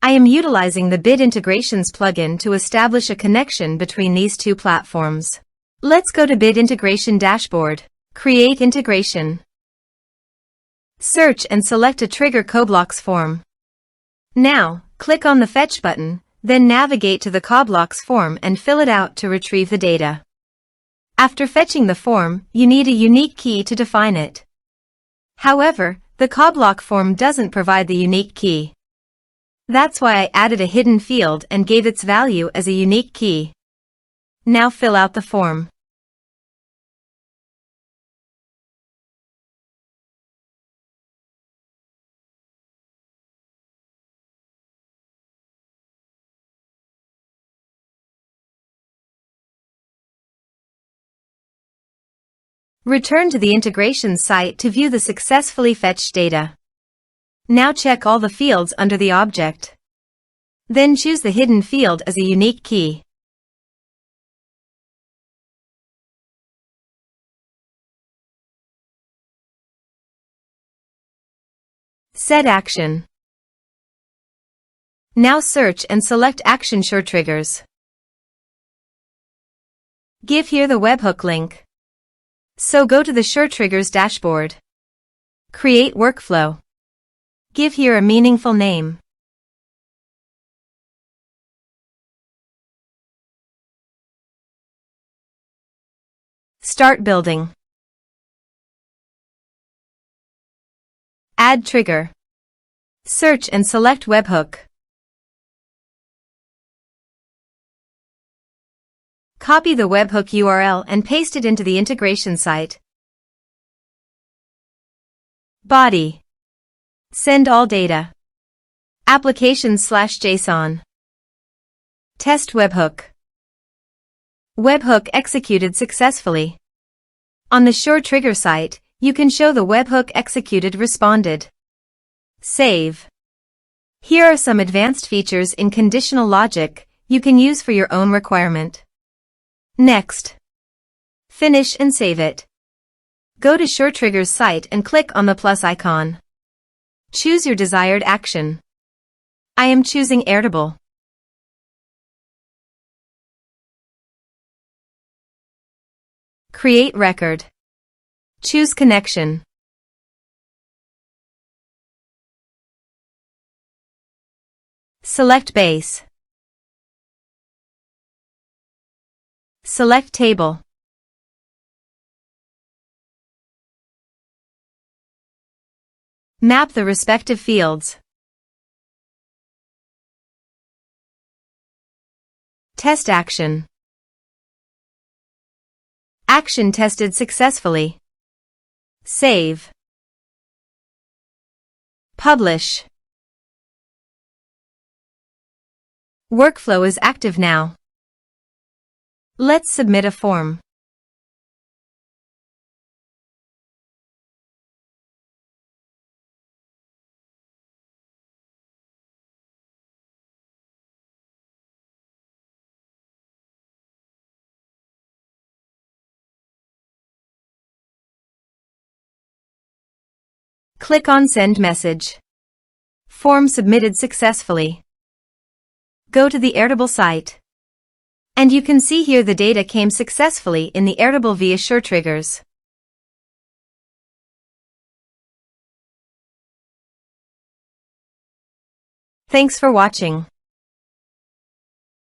I am utilizing the Bit Integrations plugin to establish a connection between these two platforms. Let's go to Bit Integration Dashboard. Create integration. Search and select a trigger CoBlocks form. Now, click on the Fetch button, then navigate to the CoBlocks form and fill it out to retrieve the data. After fetching the form, you need a unique key to define it. However, the CoBlock form doesn't provide the unique key. That's why I added a hidden field and gave its value as a unique key. Now fill out the form. Return to the integration site to view the successfully fetched data. Now check all the fields under the object. Then choose the hidden field as a unique key. Set action. Now search and select Action SureTriggers. Give here the webhook link. So go to the SureTriggers dashboard. Create workflow. Give here a meaningful name. Start building. Add trigger. Search and select webhook. Copy the webhook URL and paste it into the integration site. Body. Send all data. Applications/JSON. Test webhook. Webhook executed successfully. On the SureTrigger site, you can show the webhook executed responded. Save. Here are some advanced features in conditional logic you can use for your own requirement. Next. Finish and save it. Go to SureTriggers site and click on the plus icon. Choose your desired action. I am choosing Airtable. Create record. Choose connection. Select base. Select table. Map the respective fields. Test action. Action tested successfully. Save. Publish. Workflow is active now. Let's submit a form. Click on Send Message. Form submitted successfully. Go to the Airtable site. And you can see here the data came successfully in the Airtable via SureTriggers. Thanks for watching.